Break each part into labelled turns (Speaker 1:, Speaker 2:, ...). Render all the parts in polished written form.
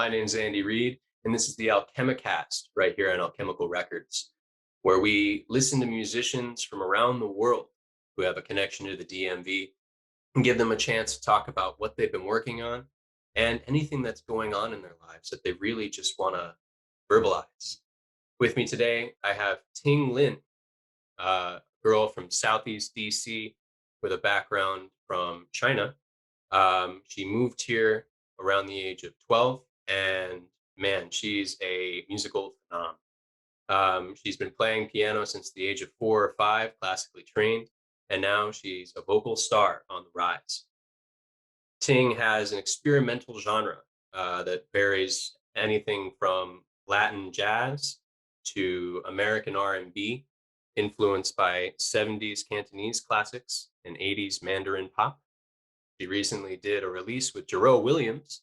Speaker 1: My name is Andy Reid, and this is the Alchemicast right here on Alchemical Records, where we listen to musicians from around the world who have a connection to the DMV and give them a chance to talk about what they've been working on and anything that's going on in their lives that they really just want to verbalize. With me today, I have Ting Lin, a girl from Southeast D.C. with a background from China. She moved here around the age of 12, and man, she's a musical phenom. She's been playing piano since the age of 4 or 5, classically trained, and now she's a vocal star on the rise. Ting has an experimental genre that varies anything from Latin jazz to American R&B, influenced by 70s Cantonese classics and 80s Mandarin pop. She recently did a release with Jerome Williams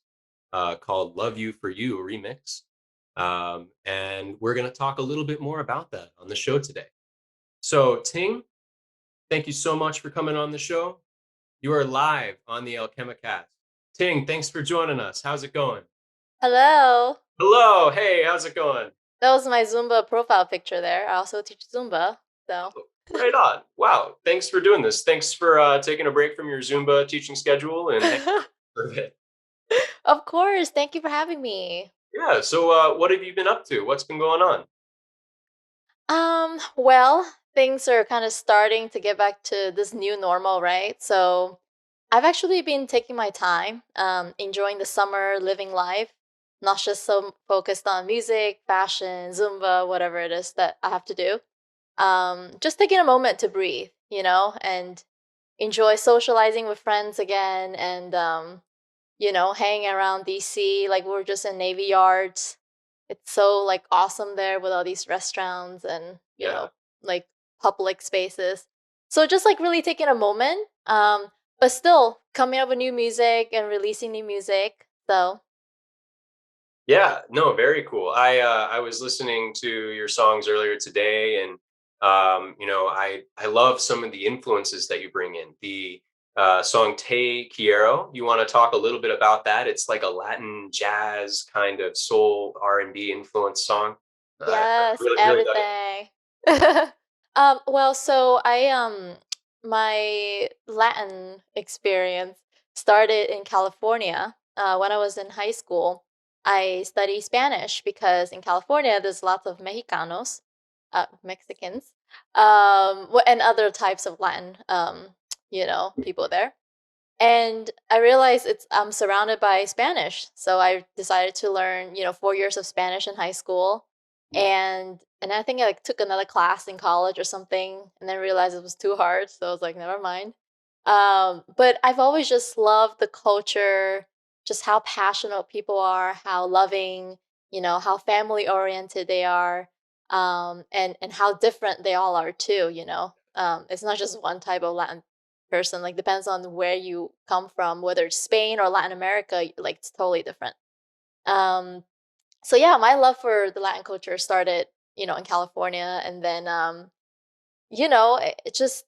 Speaker 1: called Love You For You Remix. And we're going to talk a little bit more about that on the show today. So, Ting, thank you so much for coming on the show. You are live on the Alchemicast. Ting, thanks for joining us. How's it going?
Speaker 2: Hello.
Speaker 1: Hello. Hey, how's it going?
Speaker 2: That was my Zumba profile picture there. I also teach Zumba, so.
Speaker 1: Right on. Wow. Thanks for doing this. Thanks for taking a break from your Zumba teaching schedule and hanging out for a bit.
Speaker 2: Of course. Thank you for having me.
Speaker 1: Yeah. So, what have you been up to? What's been going on?
Speaker 2: Well, things are kind of starting to get back to this new normal, right? So I've actually been taking my time, enjoying the summer, living life, not just so focused on music, fashion, Zumba, whatever it is that I have to do. Just taking a moment to breathe, and enjoy socializing with friends again and hanging around DC. Like we're just in Navy Yards. It's so like awesome there with all these restaurants and
Speaker 1: Yeah.
Speaker 2: like public spaces. So just like really taking a moment, but still coming up with new music and releasing new music. So
Speaker 1: Yeah, no, very cool. I was listening to your songs earlier today, and I love some of the influences that you bring in. The song "Te Quiero." You want to talk a little bit about that? It's like a Latin jazz kind of soul R&B influenced song. I
Speaker 2: yes,
Speaker 1: really really dug it.
Speaker 2: everything. Well, so I my Latin experience started in California. When I was in high school, I studied Spanish because in California there's lots of Mexicanos, Mexicans, and other types of Latin, people there. And I realized I'm surrounded by Spanish, so I decided to learn, 4 years of Spanish in high school, and I think I like took another class in college or something, and then realized it was too hard, so I was like, never mind. But I've always just loved the culture, just how passionate people are, how loving, how family oriented they are, and how different they all are too. It's not just one type of Latin person. Like depends on where you come from, whether it's Spain or Latin America. Like it's totally different. Um, so yeah, my love for the Latin culture started, in California, and then it just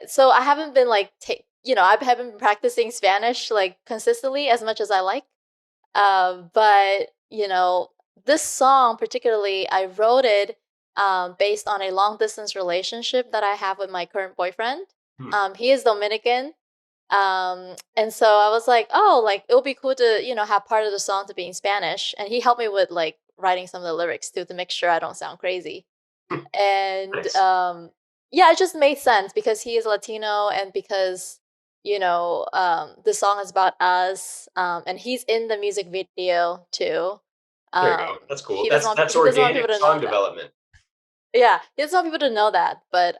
Speaker 2: so I haven't been like I haven't been practicing Spanish like consistently as much as I like. But this song particularly, I wrote it based on a long distance relationship that I have with my current boyfriend.
Speaker 1: Hmm.
Speaker 2: He is Dominican. And so I was like, oh, like it would be cool to, have part of the song to be in Spanish. And he helped me with like writing some of the lyrics too to make sure I don't sound crazy. And
Speaker 1: Nice.
Speaker 2: yeah, it just made sense because he is Latino and because, the song is about us. And he's in the music video too.
Speaker 1: There you go. That's cool.
Speaker 2: He doesn't
Speaker 1: That's
Speaker 2: want
Speaker 1: that's
Speaker 2: he doesn't want people
Speaker 1: organic
Speaker 2: to know
Speaker 1: song
Speaker 2: that.
Speaker 1: development.
Speaker 2: Yeah, he doesn't want people to know that. But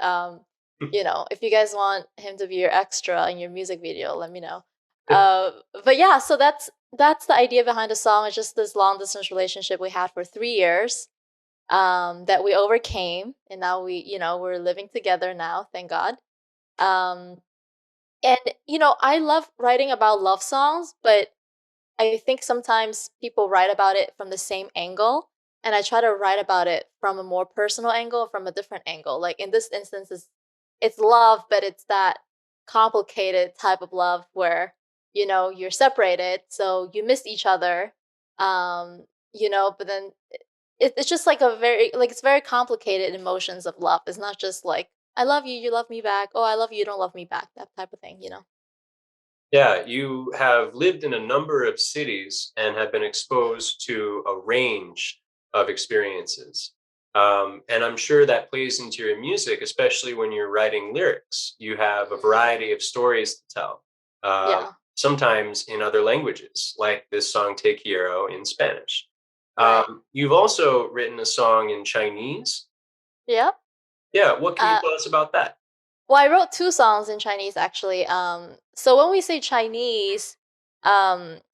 Speaker 2: if you guys want him to be your extra in your music video, let me know. Uh, but yeah, so that's the idea behind the song. It's just this long distance relationship we had for 3 years, that we overcame, and now we're living together now, thank God. Um, and I love writing about love songs, but I think sometimes people write about it from the same angle, and I try to write about it from a more personal angle, from a different angle. Like in this instance, it's love, but it's that complicated type of love where you're separated, so you miss each other, But then it's just like a very like it's very complicated emotions of love. It's not just like I love you, you love me back. Oh, I love you, you don't love me back. That type of thing.
Speaker 1: Yeah, you have lived in a number of cities and have been exposed to a range of experiences. And I'm sure that plays into your music, especially when you're writing lyrics. You have a
Speaker 2: Mhm.
Speaker 1: variety of stories to tell,
Speaker 2: Yeah.
Speaker 1: sometimes in other languages, like this song Te Quiero in Spanish.
Speaker 2: Right.
Speaker 1: You've also written a song in Chinese.
Speaker 2: Yep.
Speaker 1: Yeah, what can you
Speaker 2: Uh,
Speaker 1: tell us about that?
Speaker 2: well, I wrote two songs in Chinese actually. So when we say Chinese,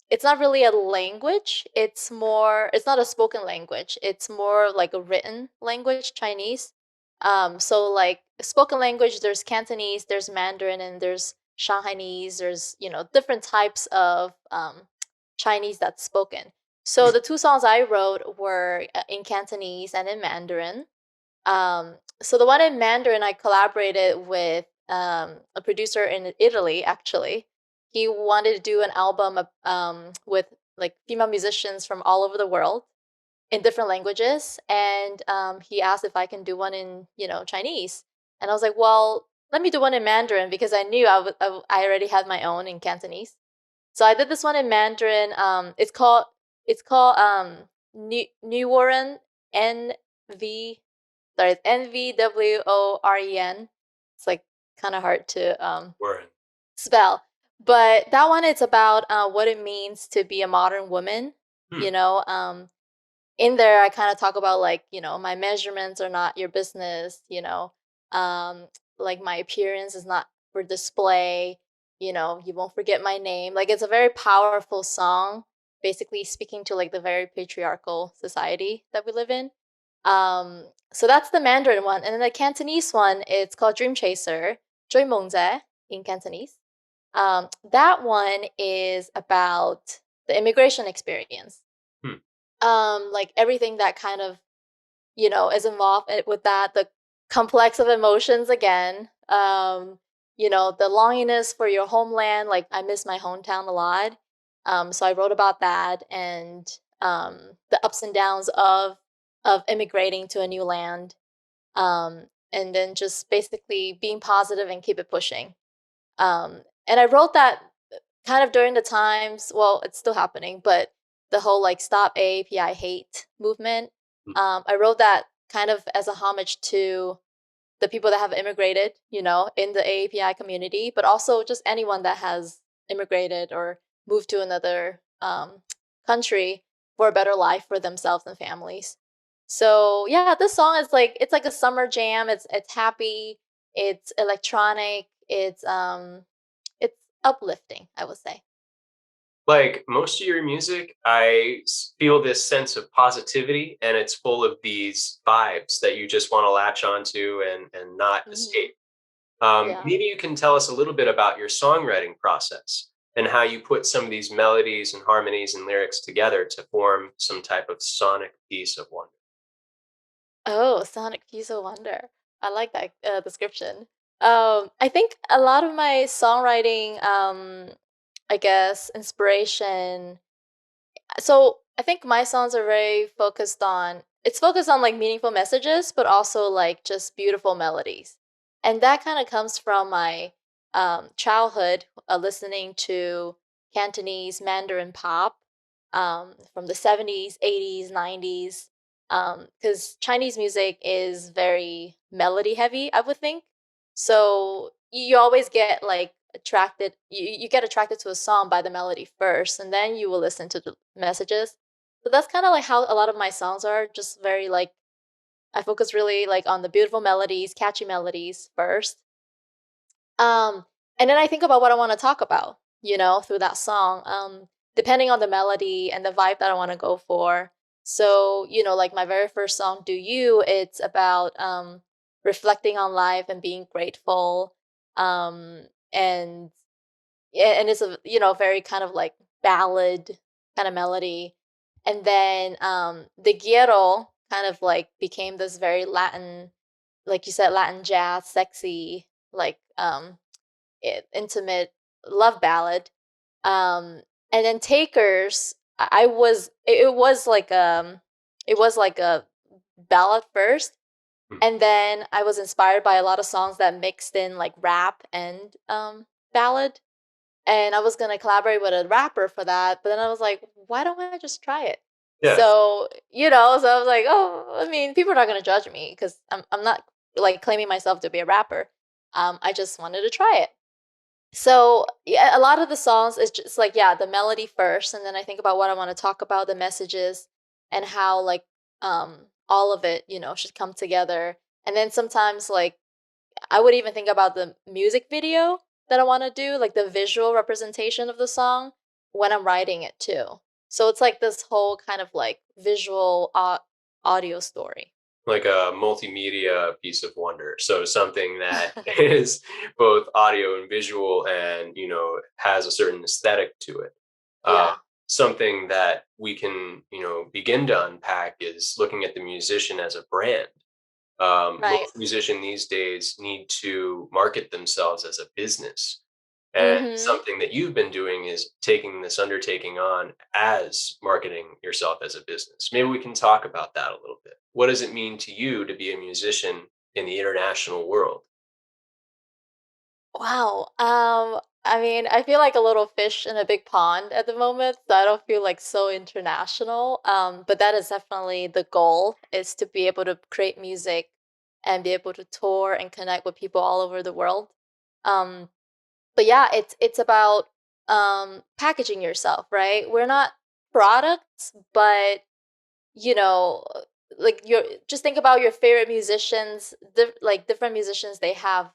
Speaker 2: it's not really a language. It's not a spoken language. It's more like a written language, Chinese. So like spoken language, there's Cantonese, there's Mandarin, and there's Shanghainese. There's different types of Chinese that's spoken. So the two songs I wrote were in Cantonese and in Mandarin. So the one in Mandarin, I collaborated with a producer in Italy. Actually, he wanted to do an album with like female musicians from all over the world in different languages, and he asked if I can do one in Chinese, and I was like, well, let me do one in Mandarin because I knew I already had my own in Cantonese. So I did this one in Mandarin. It's called NvWoRen, NV sorry, it's NvWoRen. It's like kind of hard to
Speaker 1: Warren.
Speaker 2: spell. But that one, it's about what it means to be a modern woman.
Speaker 1: Hmm.
Speaker 2: You know, in there, I kind of talk about like, my measurements are not your business. Like my appearance is not for display. You won't forget my name. Like it's a very powerful song, basically speaking to like the very patriarchal society that we live in. So that's the Mandarin one. And then the Cantonese one, it's called Dream Chaser, 追梦者 in Cantonese. That one is about the immigration experience.
Speaker 1: Hmm.
Speaker 2: Like everything that kind of, is involved with that, the complex of emotions again. The longingness for your homeland, like I miss my hometown a lot. So I wrote about that and the ups and downs of immigrating to a new land. And then just basically being positive and keep it pushing. And I wrote that kind of during the times, well, it's still happening, but the whole like stop AAPI hate movement. I wrote that kind of as a homage to the people that have immigrated, in the AAPI community, but also just anyone that has immigrated or moved to another country for a better life for themselves and families. So yeah, this song is like it's like a summer jam. It's happy. It's electronic. It's uplifting, I would say.
Speaker 1: Like most of your music, feel this sense of positivity, and it's full of these vibes that you just want to latch onto and not
Speaker 2: Hmm.
Speaker 1: escape.
Speaker 2: Yeah.
Speaker 1: Maybe you can tell us a little bit about your songwriting process and how you put some of these melodies and harmonies and lyrics together to form some type of sonic piece of wonder.
Speaker 2: Oh, Sonic Piece of Wonder. I like that description. I think a lot of my songwriting, I guess, inspiration. So I think my songs are very focused on. It's focused on like meaningful messages, but also like just beautiful melodies, and that kind of comes from my childhood, listening to Cantonese Mandarin pop from the 70s, 80s, 90s. Because Chinese music is very melody heavy, I would think. So you always get like attracted, you get attracted to a song by the melody first, and then you will listen to the messages. So that's kind of like how a lot of my songs are, just very like I focus really like on the beautiful melodies, catchy melodies first. Um, and then I think about what I want to talk about, through that song, depending on the melody and the vibe that I want to go for. So, like my very first song, Do You, it's about reflecting on life and being grateful. And and it's a, very kind of like ballad kind of melody. And then the Quiero kind of like became this very Latin, like you said, Latin jazz, sexy, like intimate love ballad. And then Takers, I was it was like it was like a ballad first,
Speaker 1: Hmm.
Speaker 2: and then I was inspired by a lot of songs that mixed in like rap and ballad. And I was gonna collaborate with a rapper for that, but then I was like, why don't I just try it?
Speaker 1: Yeah.
Speaker 2: So, so I was like, oh, I mean, people are not gonna judge me because I'm not like claiming myself to be a rapper. I just wanted to try it. So yeah, a lot of the songs is just like, yeah, the melody first, and then I think about what I want to talk about, the messages, and how like all of it, should come together. And then sometimes like I would even think about the music video that I want to do, like the visual representation of the song when I'm writing it too. So it's like this whole kind of like visual audio story.
Speaker 1: Like a multimedia piece of wonder. So something that is both audio and visual and, has a certain aesthetic to it. Uh,
Speaker 2: Yeah,
Speaker 1: Something that we can, begin to unpack is looking at the musician as a brand.
Speaker 2: right.
Speaker 1: Most musicians these days need to market themselves as a business. And
Speaker 2: Mhm.
Speaker 1: something that you've been doing is taking this undertaking on as marketing yourself as a business. Maybe we can talk about that a little bit. What does it mean to you to be a musician in the international world?
Speaker 2: Wow. I mean, I feel like a little fish in a big pond at the moment, so I don't feel like so international. But that is definitely the goal is to be able to create music and be able to tour and connect with people all over the world. Um, but yeah, it's about packaging yourself, right? We're not products, but you know, like your just think about your favorite musicians, like different musicians, they have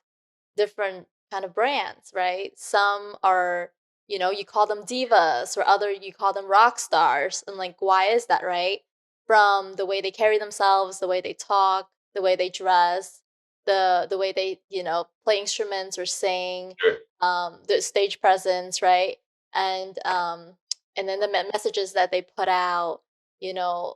Speaker 2: different kind of brands, right? Some are, you call them divas, or other you call them rock stars. And like, why is that, right? From the way they carry themselves, the way they talk, the way they dress, the way they, play instruments or sing,
Speaker 1: Sure.
Speaker 2: the stage presence, right? And and then the messages that they put out, you know,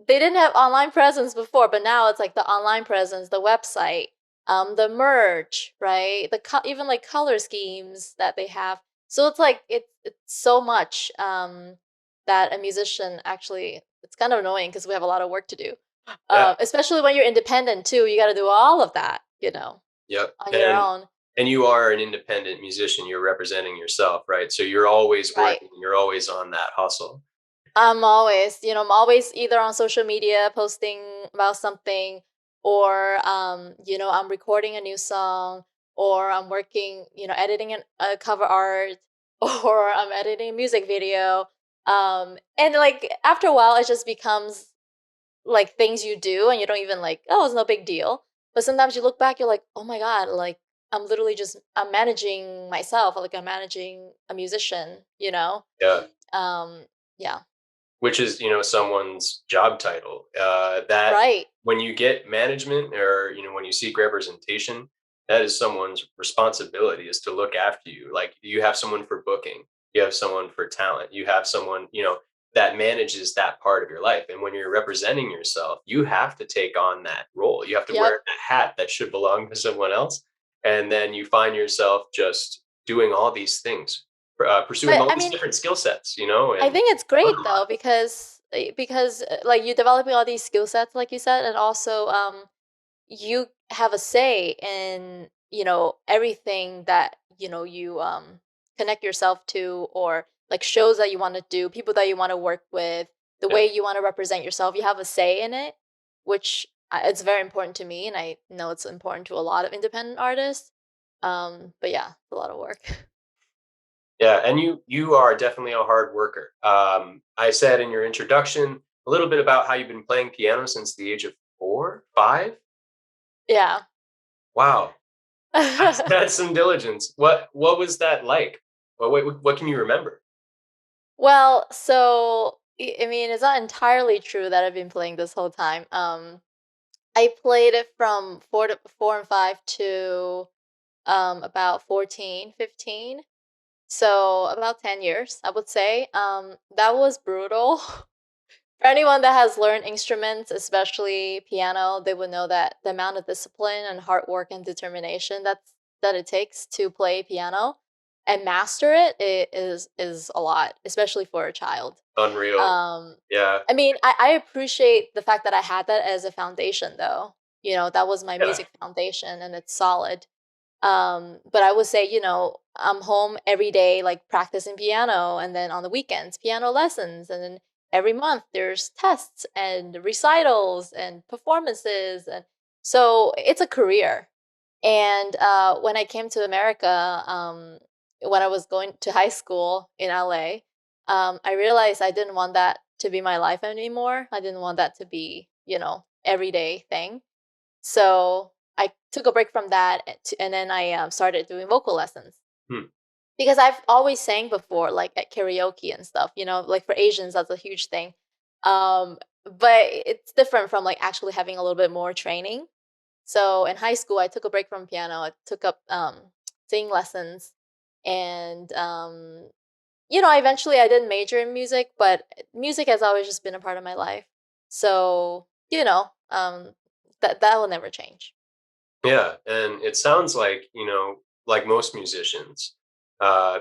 Speaker 2: they didn't have online presence before, but now it's like the online presence, the website, the merch, right? Even like color schemes that they have. So it's like it's so much that a musician actually, it's kind of annoying because we have a lot of work to do.
Speaker 1: Yeah.
Speaker 2: Especially when you're independent too, you got to do all of that,
Speaker 1: Yep.
Speaker 2: on your own.
Speaker 1: And you are an independent musician. You're representing yourself, right? So you're always
Speaker 2: Right.
Speaker 1: working. You're always on that hustle.
Speaker 2: I'm always either on social media posting about something, or I'm recording a new song, or I'm working, editing a cover art, or I'm editing a music video. And like after a while, it just becomes like things you do, and you don't even like, oh, it's no big deal. But sometimes you look back, you're like, oh my god, like I'm managing myself, like I'm managing a musician.
Speaker 1: Yeah.
Speaker 2: Um, yeah.
Speaker 1: Which is, someone's job title. That
Speaker 2: Right.
Speaker 1: when you get management or, when you seek representation, that is someone's responsibility is to look after you. Like you have someone for booking, you have someone for talent, you have someone, that manages that part of your life. And when you're representing yourself, you have to take on that role. You have to wear
Speaker 2: Yep.
Speaker 1: a hat that should belong to someone else. And then you find yourself just doing all these things, pursuing
Speaker 2: But
Speaker 1: all
Speaker 2: I
Speaker 1: these
Speaker 2: mean,
Speaker 1: different skill sets,
Speaker 2: I
Speaker 1: and
Speaker 2: think it's
Speaker 1: learn
Speaker 2: great
Speaker 1: a lot.
Speaker 2: though because like you're developing all these skill sets, like you said, and also you have a say in everything that you connect yourself to, or like shows that you want to do, people that you want to work with, the
Speaker 1: Yeah.
Speaker 2: way you want to represent yourself. You have a say in it, which it's very important to me, and I know it's important to a lot of independent artists. But yeah, it's a lot of work.
Speaker 1: Yeah, and you are definitely a hard worker. I said in your introduction a little bit about how you've been playing piano since the age of 4, 5.
Speaker 2: Yeah.
Speaker 1: Wow, that's some diligence. What was that like? What can you remember?
Speaker 2: Well, so I mean, it's not entirely true that I've been playing this whole time. I played it from 4 and 5 to about 14, 15. So about 10 years, I would say. That was brutal. For anyone that has learned instruments, especially piano, they would know that the amount of discipline and hard work and determination that it takes to play piano. and master it, it is a lot, especially for a child.
Speaker 1: Unreal.
Speaker 2: Um,
Speaker 1: Yeah.
Speaker 2: I mean, I appreciate the fact that I had that as a foundation, though. You know, that was my
Speaker 1: Yeah.
Speaker 2: music foundation, and it's solid. But I would say, you know, I'm home every day, like practicing piano, and then on the weekends, piano lessons, and then every month there's tests and recitals and performances, and so it's a career. And when I came to America, when I was going to high school in LA, I realized I didn't want that to be my life anymore. I didn't want that to be, you know, everyday thing. So I took a break from that, and then I started doing vocal lessons
Speaker 1: Hmm.
Speaker 2: because I've always sang before, like at karaoke and stuff. You know, like for Asians, that's a huge thing. But it's different from like actually having a little bit more training. So in high school, I took a break from piano. I took up singing lessons, and you know, eventually I didn't major in music, but music has always just been a part of my life. So you know, that will never change.
Speaker 1: Yeah, and it sounds like, like most musicians,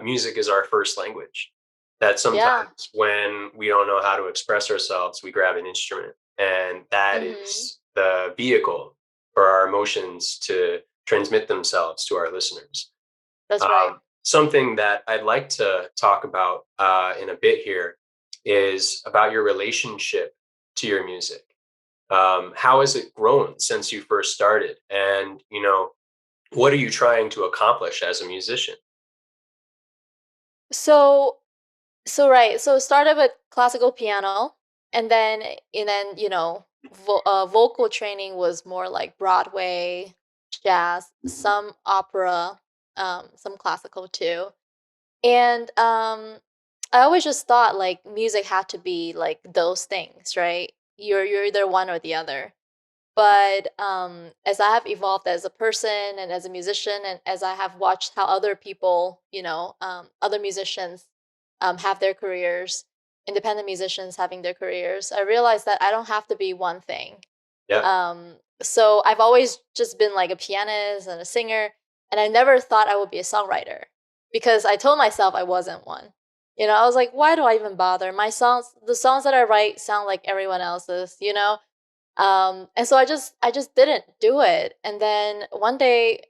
Speaker 1: music is our first language. That
Speaker 2: Yeah.
Speaker 1: sometimes when we don't know how to express ourselves, we grab an instrument, and that
Speaker 2: Hmm.
Speaker 1: is the vehicle for our emotions to transmit themselves to our listeners.
Speaker 2: That's right.
Speaker 1: Something that I'd like to talk about in a bit here is about your relationship to your music. How has it grown since you first started? And, what are you trying to accomplish as a musician?
Speaker 2: So right. So it started with classical piano, and then you know, vocal training was more like Broadway, jazz, some opera, some classical too. And I always just thought like music had to be like those things, right? You're either one or the other. But as I have evolved as a person and as a musician, and as I have watched how other people, you know, other musicians have their careers, independent musicians having their careers, I realized that I don't have to be one thing.
Speaker 1: Yeah.
Speaker 2: So I've always just been like a pianist and a singer, and I never thought I would be a songwriter because I told myself I wasn't one. You know, I was like, why do I even bother? My songs, the songs that I write sound like everyone else's, you know? And so I just didn't do it. And then one day,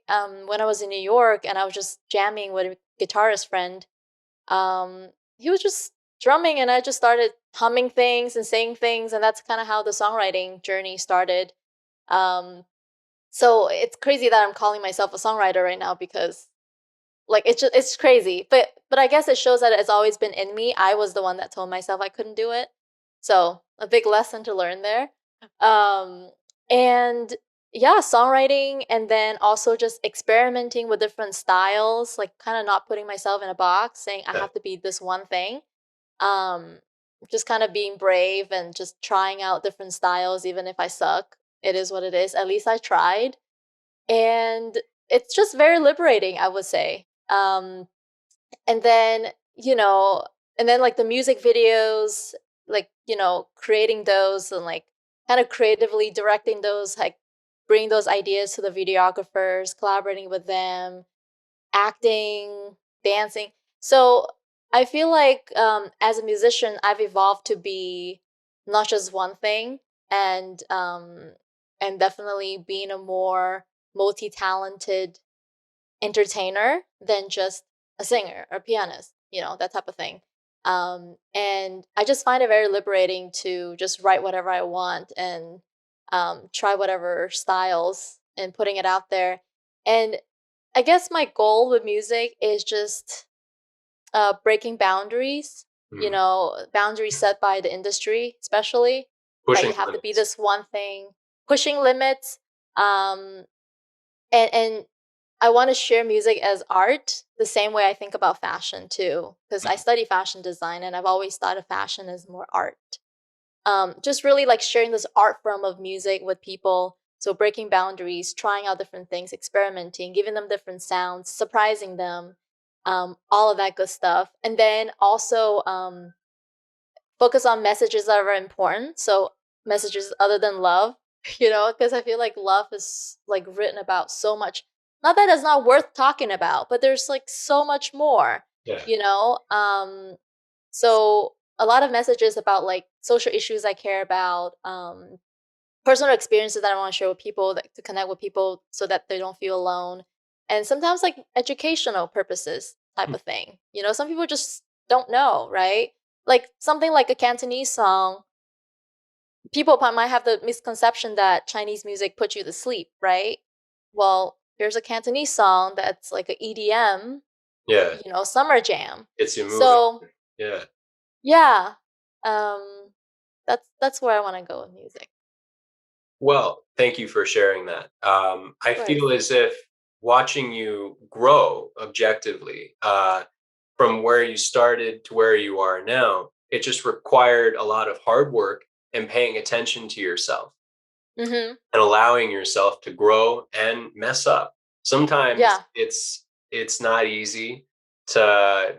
Speaker 2: when I was in New York and I was just jamming with a guitarist friend, um, he was just drumming, and I just started humming things and saying things, and that's kind of how the songwriting journey started. Um, so it's crazy that I'm calling myself a songwriter right now because like it's crazy. But I guess it shows that it's always been in me. I was the one that told myself I couldn't do it. So a big lesson to learn there. Um and yeah, songwriting, and then also just experimenting with different styles, like kind of not putting myself in a box saying I
Speaker 1: Yeah.
Speaker 2: have to be this one thing. Um just kind of being brave and just trying out different styles even if I suck. It is what it is. At least I tried, and it's just very liberating, I would say. And then you know, and then like the music videos, like you know, creating those and like kind of creatively directing those, like bringing those ideas to the videographers, collaborating with them, acting, dancing. So I feel like as a musician I've evolved to be not just one thing, and definitely being a more multi-talented entertainer than just a singer or pianist, you know, that type of thing. And I just find it very liberating to just write whatever I want and try whatever styles and putting it out there. And I guess my goal with music is just breaking boundaries, you
Speaker 1: Mhm.
Speaker 2: know, boundaries set by the industry, especially that
Speaker 1: Pushing
Speaker 2: you have to be
Speaker 1: limits.
Speaker 2: this one thing, pushing limits. Um, and I want to share music as art the same way I think about fashion too, because I
Speaker 1: Mhm.
Speaker 2: study fashion design and I've always thought of fashion as more art. Just really like sharing this art form of music with people. So breaking boundaries, trying out different things, experimenting, giving them different sounds, surprising them, all of that good stuff. And then also focus on messages that are important. So messages other than love, you know, because I feel like love is like written about so much. not that it's not worth talking about, but there's like so much more,
Speaker 1: Yeah.
Speaker 2: you know? So a lot of messages about like social issues I care about, personal experiences that I want to share with people that, to connect with people so that they don't feel alone. And sometimes like educational purposes type
Speaker 1: Hmm.
Speaker 2: of thing. You know, some people just don't know, right? Like something like a Cantonese song, people might have the misconception that Chinese music puts you to sleep, right? Well, here's a Cantonese song that's like a EDM,
Speaker 1: Yeah.
Speaker 2: you know, summer jam.
Speaker 1: Gets you moving.
Speaker 2: So
Speaker 1: Yeah.
Speaker 2: yeah, that's where I want to go with music.
Speaker 1: Well, thank you for sharing that. I
Speaker 2: Of course.
Speaker 1: feel as if watching you grow objectively, from where you started to where you are now, it just required a lot of hard work and paying attention to yourself
Speaker 2: Mm-hmm.
Speaker 1: and allowing yourself to grow and mess up. Sometimes
Speaker 2: Yeah.
Speaker 1: it's not easy to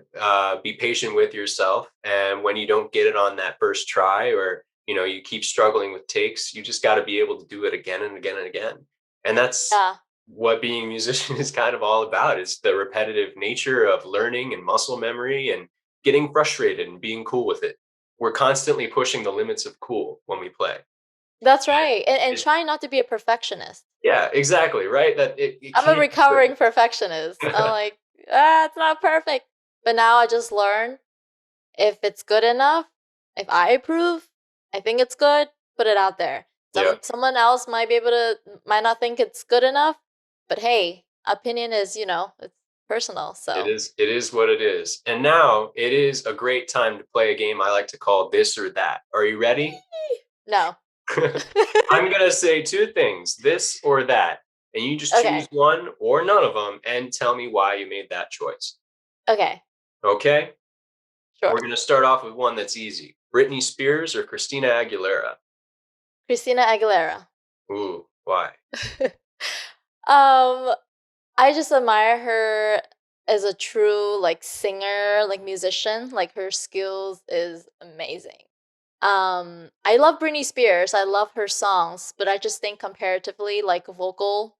Speaker 1: be patient with yourself, and when you don't get it on that first try, or you keep struggling with takes, you just got to be able to do it again and again and again. And that's
Speaker 2: Yeah.
Speaker 1: what being a musician is kind of all about, is the repetitive nature of learning and muscle memory and getting frustrated and being cool with it. We're constantly pushing the limits of cool when we play.
Speaker 2: That's right. And
Speaker 1: It,
Speaker 2: trying not to be a perfectionist.
Speaker 1: yeah, exactly, right? That it
Speaker 2: I'm a
Speaker 1: can't be
Speaker 2: recovering
Speaker 1: perfect.
Speaker 2: perfectionist. I'm like, it's not perfect. But now I just learn if it's good enough, if I approve, I think it's good, put it out there.
Speaker 1: Yeah,
Speaker 2: Someone else might not think it's good enough, but hey, opinion is, it's personal.
Speaker 1: it
Speaker 2: So
Speaker 1: is. It is what it is. And now it is a great time to play a game I like to call this or that. Are you ready?
Speaker 2: no.
Speaker 1: I'm gonna say two things, this or that, and you just choose
Speaker 2: Okay.
Speaker 1: one or none of them and tell me why you made that choice.
Speaker 2: Okay.
Speaker 1: Okay?
Speaker 2: Sure.
Speaker 1: We're gonna start off with one that's easy. Britney Spears or Christina Aguilera?
Speaker 2: Christina Aguilera.
Speaker 1: Ooh, why?
Speaker 2: um I just admire her as a true like singer, like musician. Like her skills is amazing. I love Britney Spears. I love her songs, but I just think comparatively, like vocal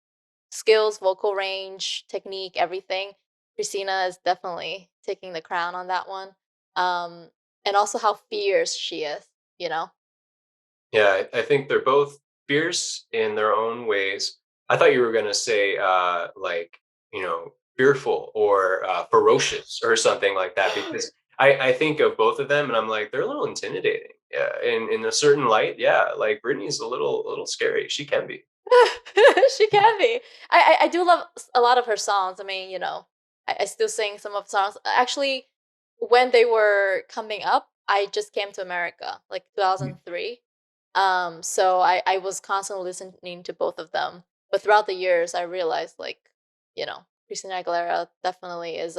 Speaker 2: skills, vocal range, technique, everything, Christina is definitely taking the crown on that one. Um, and also how fierce she is, you know?
Speaker 1: Yeah, I think they're both fierce in their own ways. I thought you were gonna say like, fearful or ferocious or something like that, because I think of both of them and I'm like, they're a little intimidating. Yeah, in a certain light, yeah, like Britney's a little scary. She can be.
Speaker 2: She can be. I do love a lot of her songs. I mean, I still sing some of songs. Actually, when they were coming up, I just came to America, like
Speaker 1: Mm.
Speaker 2: 2003. So I was constantly listening to both of them. But throughout the years, I realized like, Christina Aguilera definitely is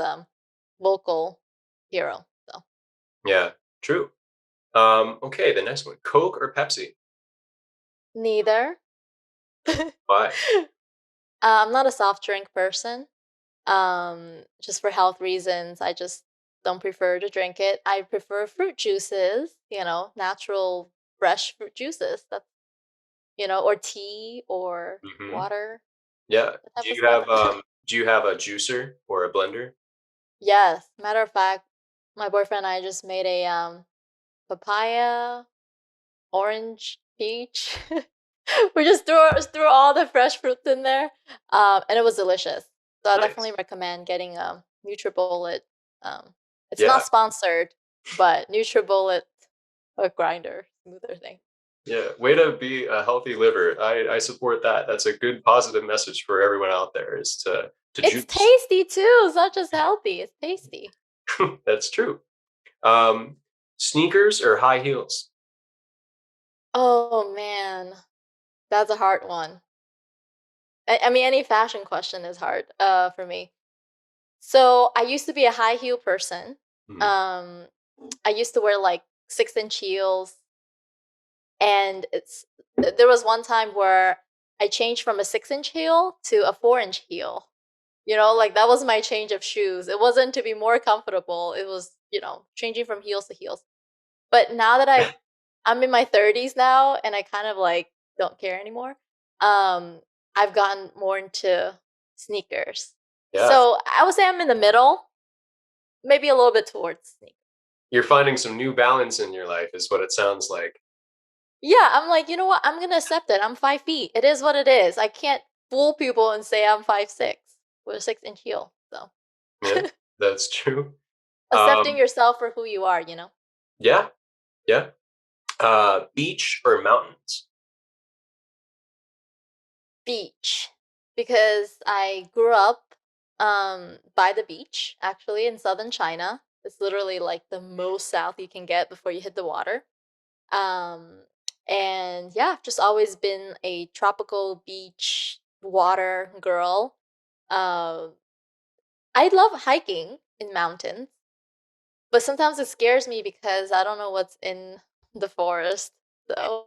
Speaker 2: vocal hero. So
Speaker 1: Yeah, true. Okay, the next one, Coke or Pepsi?
Speaker 2: neither.
Speaker 1: Why?
Speaker 2: I'm not a soft drink person. Just for health reasons, I just don't prefer to drink it. I prefer fruit juices, natural fresh fruit juices. That's or tea or
Speaker 1: Hmm.
Speaker 2: water,
Speaker 1: Yeah.
Speaker 2: that type of stuff.
Speaker 1: Do you have a juicer or a blender?
Speaker 2: Yes, matter of fact, my boyfriend and I just made a papaya, orange, peach. We just threw all the fresh fruits in there, and it was delicious. So I definitely
Speaker 1: Nice.
Speaker 2: recommend getting NutriBullet. It's not
Speaker 1: Yeah.
Speaker 2: sponsored, but NutriBullet a grinder smoother thing.
Speaker 1: Yeah. Way to be a healthy liver. I support that. That's a good positive message for everyone out there, is to
Speaker 2: It's
Speaker 1: juice.
Speaker 2: tasty too. It's not just healthy. It's tasty.
Speaker 1: That's true. Um, Sneakers or high heels?
Speaker 2: Oh man, that's a hard one. I mean, any fashion question is hard for me. So I used to be a high heel person.
Speaker 1: Hmm.
Speaker 2: Um, I used to wear like 6-inch heels, and there was one time where I changed from a 6-inch heel to a 4-inch heel. Like that was my change of shoes. It wasn't to be more comfortable. It was, changing from heels to heels. But now that I'm in my 30s now, and I kind of like don't care anymore. Um, I've gotten more into Sneakers.
Speaker 1: Yeah.
Speaker 2: So I would say I'm in the middle, maybe a little bit towards sneakers.
Speaker 1: You're finding some new balance in your life, is what it sounds like.
Speaker 2: Yeah, I'm like, you know what? I'm gonna accept it. I'm 5 feet. It is what it is. I can't fool people and say I'm 5'6" with a 6-inch heel. So
Speaker 1: Yeah, that's true.
Speaker 2: accepting
Speaker 1: Um,
Speaker 2: yourself for who you are, you know?
Speaker 1: yeah, yeah. Beach or mountains?
Speaker 2: Beach. Because I grew up by the beach, actually, in southern China. It's literally like the most south you can get before you hit the water. Um, and yeah, I've just always been a tropical beach water girl. Um, I love hiking in mountains, but sometimes it scares me because I don't know what's in the forest. So,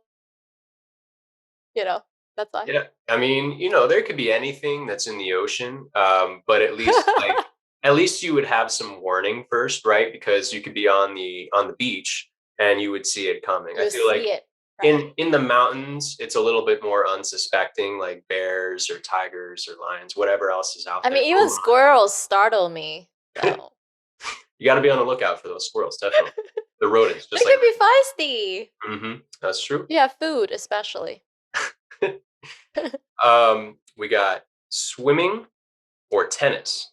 Speaker 2: you know, that's why.
Speaker 1: Yeah, I mean, there could be anything that's in the ocean, but at least you would have some warning first, right? Because you could be on the beach and you would see it coming. I
Speaker 2: You
Speaker 1: feel like
Speaker 2: see it, right?
Speaker 1: in the mountains, it's a little bit more unsuspecting, like bears or tigers or lions, whatever else is out
Speaker 2: I
Speaker 1: there.
Speaker 2: mean, even
Speaker 1: Oh
Speaker 2: squirrels startle me.
Speaker 1: my.
Speaker 2: So
Speaker 1: You got to be on the lookout for those squirrels, definitely. The rodents,
Speaker 2: they
Speaker 1: just like.
Speaker 2: can be feisty.
Speaker 1: That's true.
Speaker 2: Yeah, food especially.
Speaker 1: We got swimming or tennis.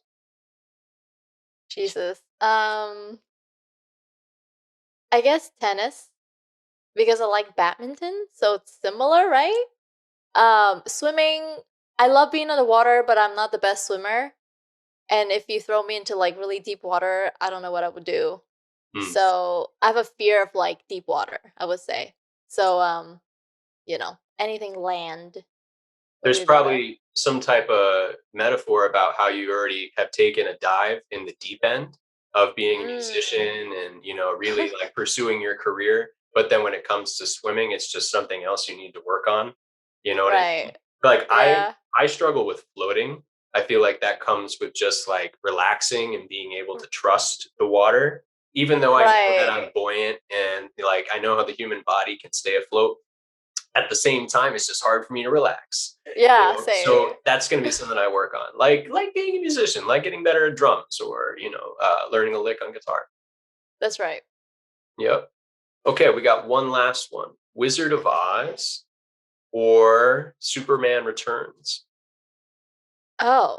Speaker 2: Jesus. I guess tennis because I like badminton, so it's similar, right? Swimming, I love being in the water, but I'm not the best swimmer. And if you throw me into like really deep water, I don't know what I would do.
Speaker 1: Hmm.
Speaker 2: So I have a fear of like deep water, I would say. So anything land would
Speaker 1: There's
Speaker 2: be better.
Speaker 1: probably some type of metaphor about how you already have taken a dive in the deep end of being a musician
Speaker 2: Mm.
Speaker 1: and really like pursuing your career. But then when it comes to swimming, it's just something else you need to work on. You know what I mean?
Speaker 2: Right.
Speaker 1: Like
Speaker 2: Yeah.
Speaker 1: I struggle with floating. I feel like that comes with just like relaxing and being able to trust the water. Even though I know that
Speaker 2: Right.
Speaker 1: I'm buoyant and like I know how the human body can stay afloat, at the same time, it's just hard for me to relax.
Speaker 2: Yeah, same.
Speaker 1: So that's going to be something I work on, like being a musician, like getting better at drums, or learning a lick on guitar.
Speaker 2: That's right.
Speaker 1: Yep. Okay, we got one last one: Wizard of
Speaker 2: Okay.
Speaker 1: Oz or Superman Returns.
Speaker 2: Oh.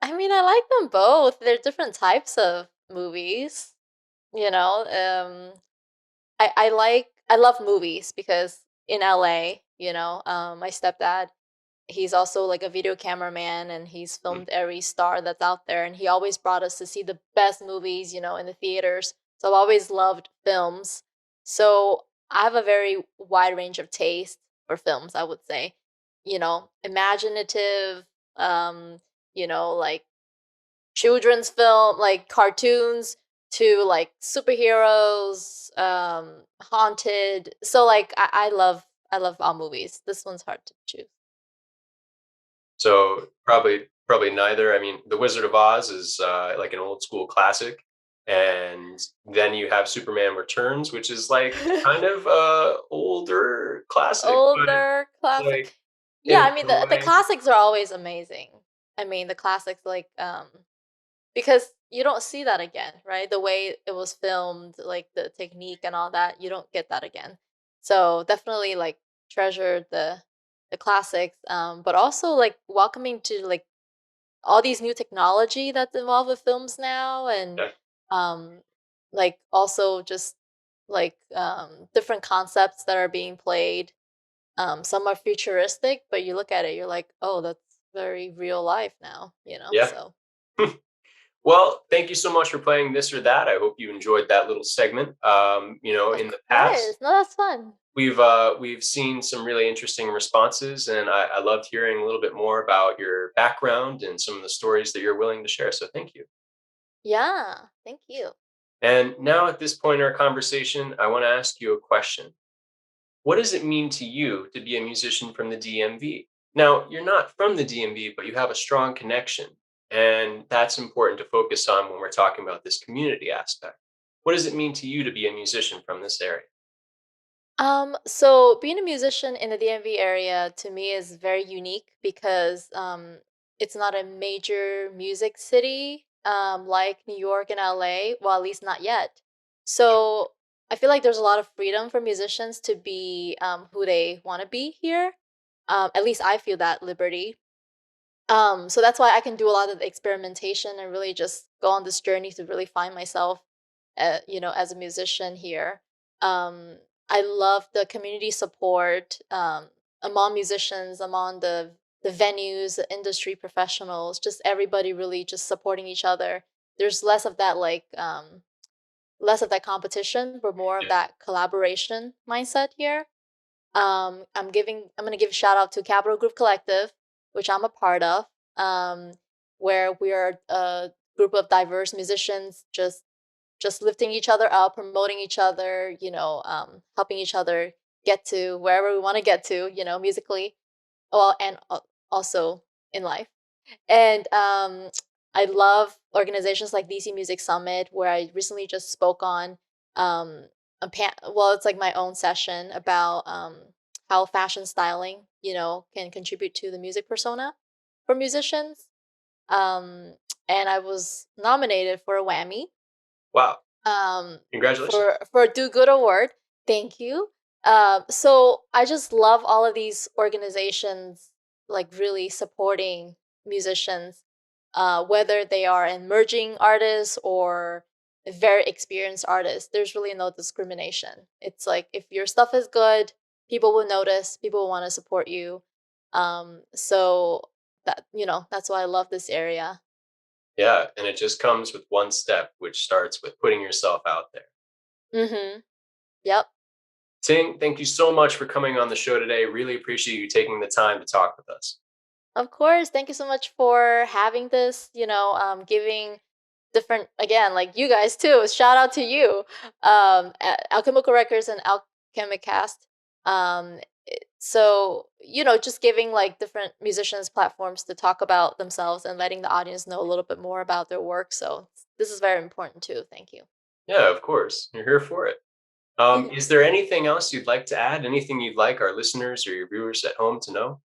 Speaker 2: I mean, I like them both. They're different types of movies, you know. I love movies because in LA, my stepdad, he's also like a video cameraman and he's
Speaker 1: Mm.
Speaker 2: filmed every star that's out there and he always brought us to see the best movies, in the theaters. So I've always loved films. So I have a very wide range of taste for films, I would say. Imaginative, like children's film, like cartoons, to like superheroes, haunted. So like I love all movies. This one's hard to choose.
Speaker 1: So probably neither. I mean, The Wizard of Oz is like an old school classic, and then you have Superman Returns, which is like kind of older classic, but
Speaker 2: Older classic.
Speaker 1: like
Speaker 2: Yeah,
Speaker 1: in
Speaker 2: I mean
Speaker 1: a
Speaker 2: the
Speaker 1: way.
Speaker 2: classics are always amazing. I mean the classics like because you don't see that again, right? The way it was filmed, like the technique and all that, you don't get that again. So definitely like treasure the classics, but also like welcoming to like all these new technology that's involved with films now, and
Speaker 1: Yeah.
Speaker 2: um like also just like different concepts that are being played. Some are futuristic, but you look at it, you're like, oh, that's very real life now,
Speaker 1: Yeah.
Speaker 2: so
Speaker 1: Well, thank you so much for playing this or that. I hope you enjoyed that little segment.
Speaker 2: of
Speaker 1: In the
Speaker 2: course.
Speaker 1: past,
Speaker 2: No, that's fun.
Speaker 1: we've seen some really interesting responses, and I loved hearing a little bit more about your background and some of the stories that you're willing to share. So thank you.
Speaker 2: Yeah, thank you.
Speaker 1: And now, at this point in our conversation, I want to ask you a question. What does it mean to you to be a musician from the DMV? Now, you're not from the DMV, but you have a strong connection. And that's important to focus on when we're talking about this community aspect. What does it mean to you to be a musician from this area?
Speaker 2: So being a musician in the DMV area to me is very unique because it's not a major music city like New York and LA, well, at least not yet. So I feel like there's a lot of freedom for musicians to be who they want to be here. At least I feel that liberty. So that's why I can do a lot of the experimentation and really just go on this journey to really find myself, as a musician here. Um, I love the community support among musicians, among the venues, the industry professionals, just everybody really just supporting each other. There's less of that competition, but more of
Speaker 1: Yeah.
Speaker 2: that collaboration mindset here. I'm gonna give a shout out to Capital Group Collective, which I'm a part of, um, where we are a group of diverse musicians just lifting each other up, promoting each other, helping each other get to wherever we want to get to, musically, well, and also in life. And I love organizations like DC Music Summit, where I recently just spoke on well, it's like my own session about how fashion styling, can contribute to the music persona for musicians. Um, and I was nominated for a Whammy
Speaker 1: Wow.
Speaker 2: um,
Speaker 1: Congratulations.
Speaker 2: for a Do Good Award. Thank you. So I just love all of these organizations, like really supporting musicians, whether they are emerging artists or very experienced artists. There's really no discrimination. It's like if your stuff is good, people will notice. People will want to support you. So that's why I love this area.
Speaker 1: Yeah. And it just comes with one step, which starts with putting yourself out there.
Speaker 2: Mm-hmm. Yep.
Speaker 1: Ting, thank you so much for coming on the show today. Really appreciate you taking the time to talk with us.
Speaker 2: Of course. Thank you so much for having this, giving different, again, like you guys too. Shout out to you. Alchemical Records and Alchemicast. So, just giving like different musicians platforms to talk about themselves and letting the audience know a little bit more about their work. So, this is very important too. Thank you.
Speaker 1: Yeah, of course. You're here for it.
Speaker 2: Mhm.
Speaker 1: Is there anything else you'd like to add? Anything you'd like our listeners or your viewers at home to know?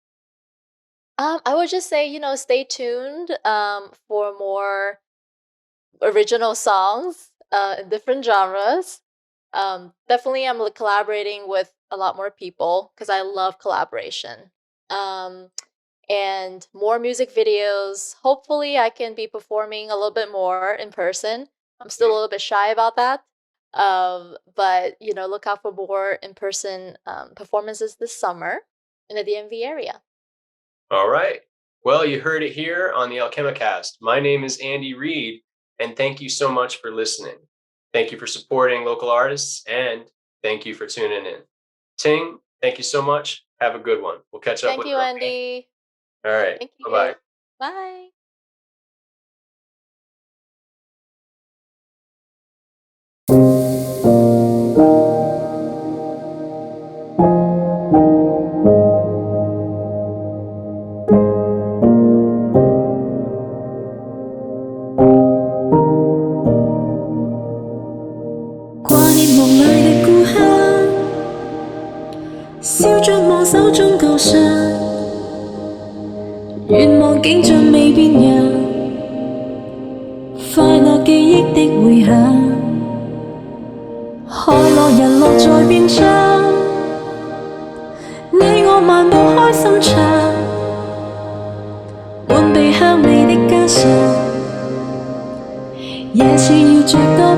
Speaker 2: I would just say, stay tuned for more original songs in different genres. Definitely, I'm collaborating with a lot more people because I love collaboration. Um, and more music videos. Hopefully, I can be performing a little bit more in person. I'm still a little bit shy about that. But look out for more in person performances this summer in the DMV area.
Speaker 1: All right. Well, you heard it here on the Alchemicast. My name is Andy Reid, and thank you so much for listening. Thank you for supporting local artists, and thank you for tuning in. Ting, thank you so much. Have a good one. We'll catch up
Speaker 2: Thank you,
Speaker 1: later, okay?
Speaker 2: Andy.
Speaker 1: All right.
Speaker 2: Thank
Speaker 1: Bye-bye.
Speaker 2: you. Bye.
Speaker 3: 掛念夢裏的故鄉，笑着望手中舊相，願望景象未變樣，快樂記憶的迴響，海落日落在變張，你我漫步開心唱，滿地香味的家常，夜是要着多。